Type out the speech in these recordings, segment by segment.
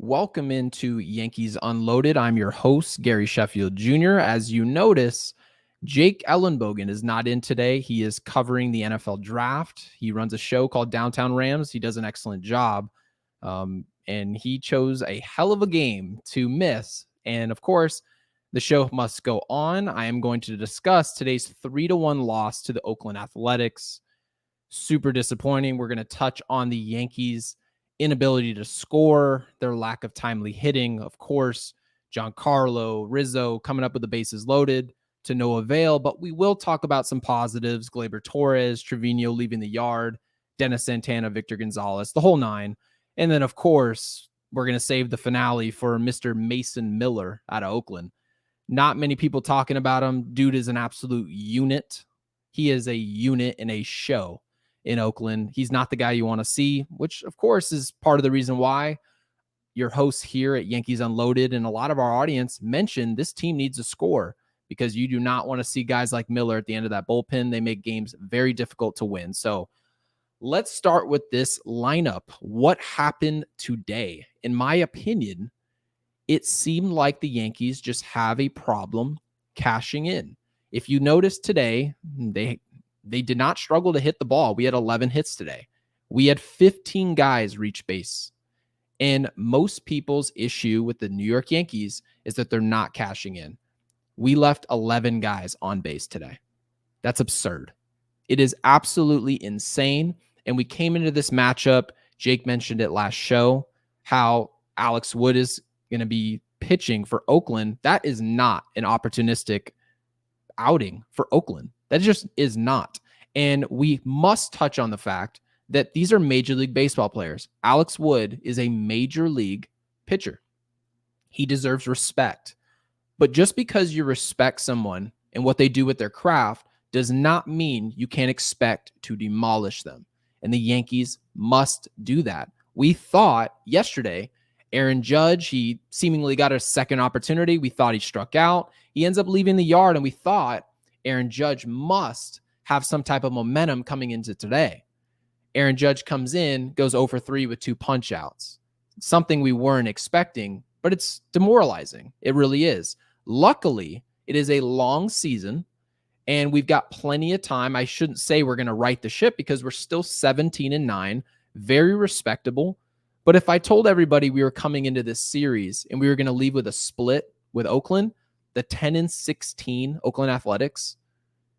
Welcome into Yankees Unloaded. I'm your host, Gary Sheffield Jr. As you notice, Jake Ellenbogen is not in today. He is covering the NFL draft. He runs a show called Downtown Rams. He does an excellent job. And he chose a hell of a game to miss. And of course, the show must go on. I am going to discuss today's 3-1 loss to the Oakland Athletics. Super disappointing. We're going to touch on the Yankees' inability to score, their lack of timely hitting. Of course, Giancarlo, Rizzo coming up with the bases loaded to no avail, but we will talk about some positives. Gleyber Torres, Trevino leaving the yard, Dennis Santana, Victor Gonzalez, the whole nine. And then, of course, we're going to save the finale for Mr. Mason Miller out of Oakland. Not many people talking about him. Dude is an absolute unit. He is a unit in a show in Oakland. He's not the guy you want to see, which of course is part of the reason why your hosts here at Yankees Unloaded and a lot of our audience mentioned this team needs a score, because you do not want to see guys like Miller at the end of that bullpen. They make games very difficult to win. So let's start with this lineup. What happened today? In my opinion, it seemed like the Yankees just have a problem cashing in. If you notice today, they did not struggle to hit the ball. We had 11 hits today. We had 15 guys reach base. And most people's issue with the New York Yankees is that they're not cashing in. We left 11 guys on base today. That's absurd. It is absolutely insane. And we came into this matchup, Jake mentioned it last show, how Alex Wood is going to be pitching for Oakland. That is not an opportunistic outing for Oakland. That just is not. And we must touch on the fact that these are Major League Baseball players. Alex Wood is a Major League pitcher. He deserves respect. But just because you respect someone and what they do with their craft does not mean you can't expect to demolish them. And the Yankees must do that. We thought yesterday, Aaron Judge, he seemingly got a second opportunity. We thought he struck out. He ends up leaving the yard, and we thought Aaron Judge must have some type of momentum coming into today. Aaron Judge comes in, goes 0 for 3 with 2 punch outs. Something we weren't expecting, but it's demoralizing. It really is. Luckily, it is a long season, and we've got plenty of time. I shouldn't say we're going to right the ship, because we're still 17-9, very respectable. But if I told everybody we were coming into this series and we were going to leave with a split with Oakland, the 10-16 Oakland Athletics,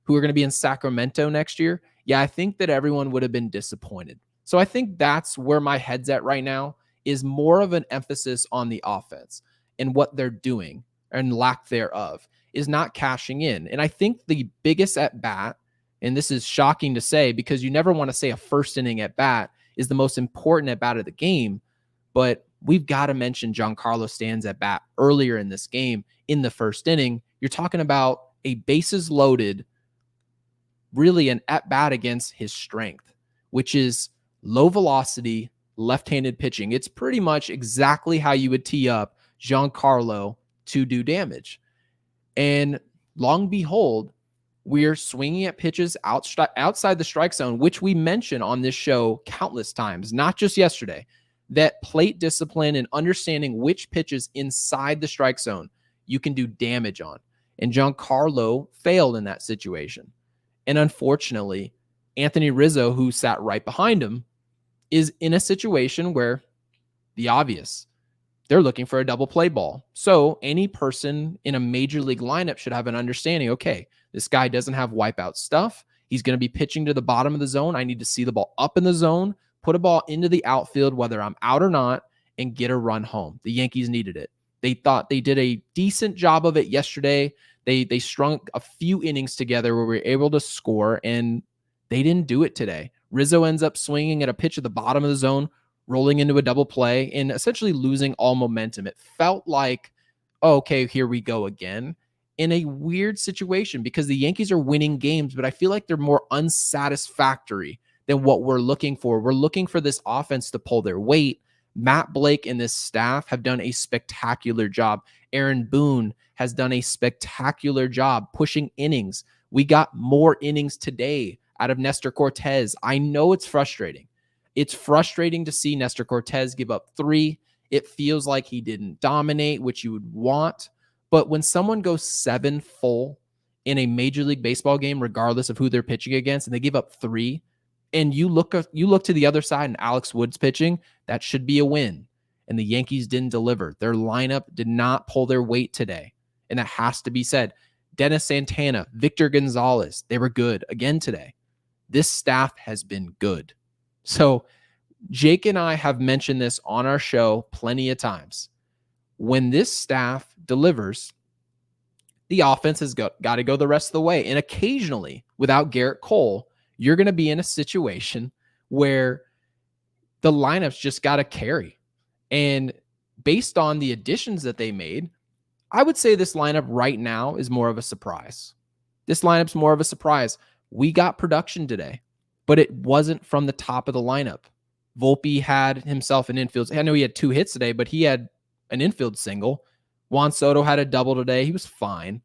who are going to be in Sacramento next year, yeah, I think that everyone would have been disappointed. So I think that's where my head's at right now, is more of an emphasis on the offense and what they're doing, and lack thereof, is not cashing in. And I think the biggest at bat, and this is shocking to say because you never want to say a first inning at bat is the most important at bat of the game, but we've got to mention Giancarlo Stanton's at bat earlier in this game in the first inning. You're talking about a bases loaded, really an at bat against his strength, which is low velocity, left-handed pitching. It's pretty much exactly how you would tee up Giancarlo to do damage. And long behold, we're swinging at pitches outside the strike zone, which we mention on this show countless times, not just yesterday, that plate discipline and understanding which pitches inside the strike zone you can do damage on. And Giancarlo failed in that situation. And unfortunately, Anthony Rizzo, who sat right behind him, is in a situation where the obvious, they're looking for a double play ball. So any person in a major league lineup should have an understanding, okay, this guy doesn't have wipeout stuff. He's going to be pitching to the bottom of the zone. I need to see the ball up in the zone, put a ball into the outfield, whether I'm out or not, and get a run home. The Yankees needed it. They thought they did a decent job of it yesterday. They strung a few innings together where we were able to score, and they didn't do it today. Rizzo ends up swinging at a pitch at the bottom of the zone, rolling into a double play, and essentially losing all momentum. It felt like, oh, okay, here we go again, in a weird situation, because the Yankees are winning games, but I feel like they're more unsatisfactory than what we're looking for. We're looking for this offense to pull their weight. Matt Blake and this staff have done a spectacular job. Aaron Boone has done a spectacular job pushing innings. We got more innings today out of Nestor Cortez. I know it's frustrating. It's frustrating to see Nestor Cortez give up 3 It feels like he didn't dominate, which you would want. But when someone goes 7 full in a Major League Baseball game, regardless of who they're pitching against, and they give up 3, and you look to the other side and Alex Wood's pitching, that should be a win. And the Yankees didn't deliver. Their lineup did not pull their weight today. And that has to be said. Dennis Santana, Victor Gonzalez, they were good again today. This staff has been good. So Jake and I have mentioned this on our show plenty of times. When this staff delivers, the offense has got to go the rest of the way. And occasionally, without Garrett Cole, you're going to be in a situation where the lineup's just got to carry. And based on the additions that they made, I would say this lineup right now is more of a surprise. This lineup's more of a surprise. We got production today, but it wasn't from the top of the lineup. Volpe had himself an infield. I know he had 2 hits today, but he had an infield single. Juan Soto had a double today. He was fine,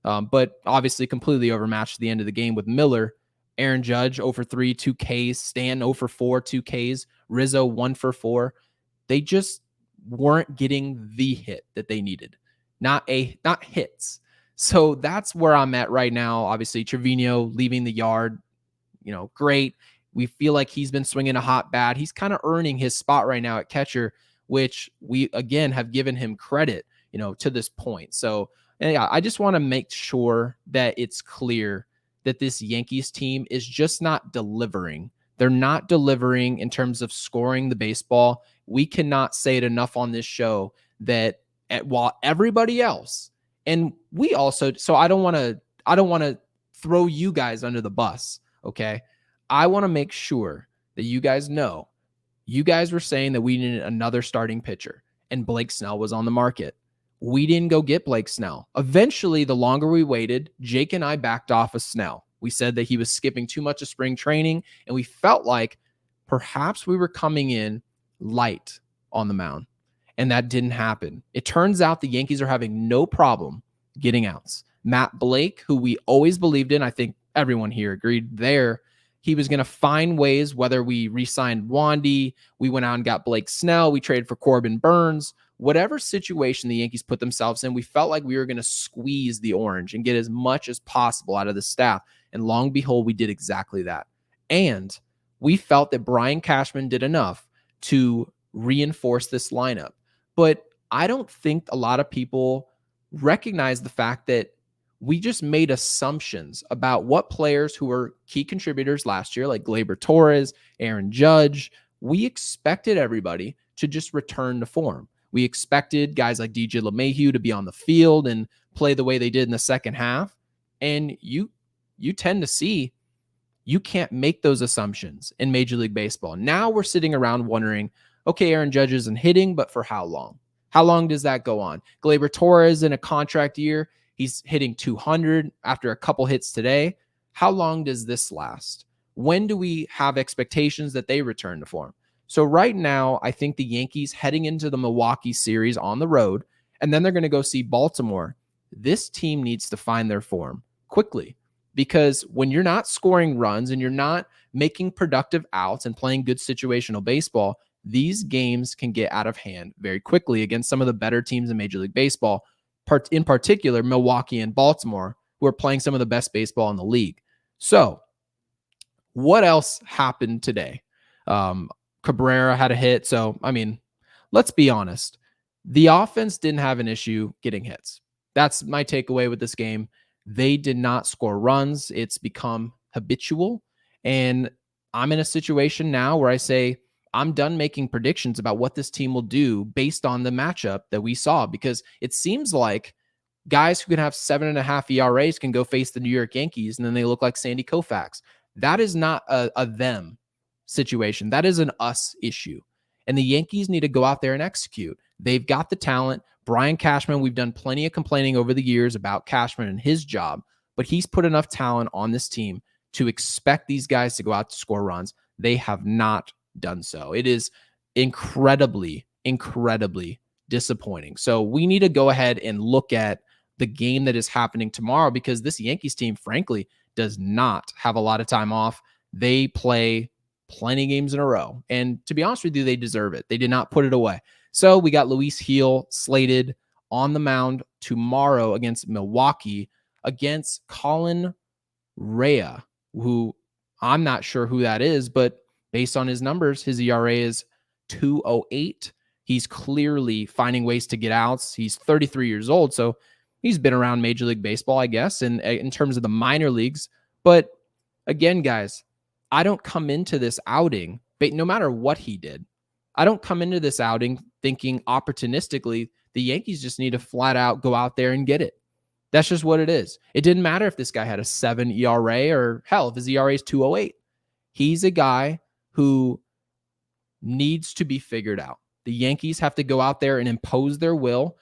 but obviously completely overmatched at the end of the game with Miller. Aaron Judge 0 for 3, 2 Ks. Stan 0 for 4, 2 Ks. Rizzo 1 for 4. They just weren't getting the hit that they needed. Not hits. So that's where I'm at right now. Obviously, Trevino leaving the yard, great. We feel like he's been swinging a hot bat. He's kind of earning his spot right now at catcher, which we, again, have given him credit, to this point. So, yeah, I just want to make sure that it's clear that this Yankees team is just not delivering. They're not delivering in terms of scoring the baseball. We cannot say it enough on this show that while everybody else, and we also, so I don't want to throw you guys under the bus. Okay. I want to make sure that you guys know, you guys were saying that we needed another starting pitcher and Blake Snell was on the market. We didn't go get Blake Snell. Eventually, the longer we waited, Jake and I backed off of Snell. We said that he was skipping too much of spring training, and we felt like perhaps we were coming in light on the mound, and that didn't happen. It turns out the Yankees are having no problem getting outs. Matt Blake, who we always believed in, I think everyone here agreed there, he was going to find ways, whether we re-signed Wandy, we went out and got Blake Snell, we traded for Corbin Burns, whatever situation the Yankees put themselves in, we felt like we were going to squeeze the orange and get as much as possible out of the staff. And long and behold, we did exactly that. And we felt that Brian Cashman did enough to reinforce this lineup. But I don't think a lot of people recognize the fact that we just made assumptions about what players who were key contributors last year, like Gleyber Torres, Aaron Judge, we expected everybody to just return to form. We expected guys like DJ LeMahieu to be on the field and play the way they did in the second half. And you tend to see you can't make those assumptions in Major League Baseball. Now we're sitting around wondering, okay, Aaron Judge isn't hitting, but for how long? How long does that go on? Gleyber Torres in a contract year, he's hitting 200 after a couple hits today. How long does this last? When do we have expectations that they return to form? So right now, I think the Yankees heading into the Milwaukee series on the road, and then they're going to go see Baltimore. This team needs to find their form quickly, because when you're not scoring runs and you're not making productive outs and playing good situational baseball, these games can get out of hand very quickly against some of the better teams in Major League Baseball, in particular Milwaukee and Baltimore, who are playing some of the best baseball in the league. So what else happened today? Cabrera had a hit. So, I mean, let's be honest. The offense didn't have an issue getting hits. That's my takeaway with this game. They did not score runs. It's become habitual. And I'm in a situation now where I say, I'm done making predictions about what this team will do based on the matchup that we saw, because it seems like guys who can have 7.5 ERAs can go face the New York Yankees and then they look like Sandy Koufax. That is not a them situation. That is an us issue. And the Yankees need to go out there and execute. They've got the talent. Brian Cashman, we've done plenty of complaining over the years about Cashman and his job, but he's put enough talent on this team to expect these guys to go out to score runs. They have not done so. It is incredibly, incredibly disappointing. So we need to go ahead and look at the game that is happening tomorrow, because this Yankees team, frankly, does not have a lot of time off. They play plenty of games in a row. And to be honest with you, they deserve it. They did not put it away. So we got Luis Gil slated on the mound tomorrow against Milwaukee against Colin Rea, who I'm not sure who that is, but based on his numbers, his ERA is 2.08. He's clearly finding ways to get outs. He's 33 years old, so he's been around Major League Baseball, I guess, and in terms of the minor leagues. But again, guys, I don't come into this outing, but no matter what he did, I don't come into this outing thinking opportunistically the Yankees just need to flat out go out there and get it. That's just what it is. It didn't matter if this guy had a 7 ERA or hell, if his ERA is 2.08. He's a guy who needs to be figured out. The Yankees have to go out there and impose their will.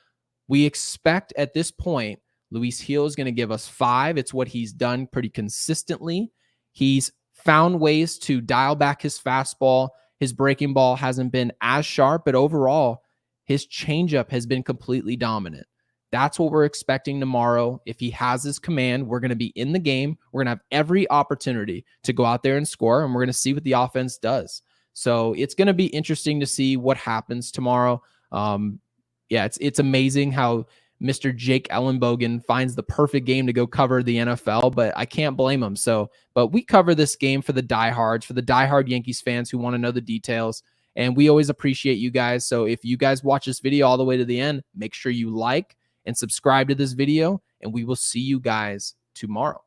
We expect at this point, Luis Gil is going to give us 5. It's what he's done pretty consistently. He's found ways to dial back his fastball. His breaking ball hasn't been as sharp, but overall, his changeup has been completely dominant. That's what we're expecting tomorrow. If he has his command, we're going to be in the game. We're going to have every opportunity to go out there and score, and we're going to see what the offense does. So it's going to be interesting to see what happens tomorrow. It's amazing how Mr. Jake Ellenbogen finds the perfect game to go cover the NFL, but I can't blame him. But we cover this game for the diehards, for the diehard Yankees fans who want to know the details. And we always appreciate you guys. So if you guys watch this video all the way to the end, make sure you like and subscribe to this video, and we will see you guys tomorrow.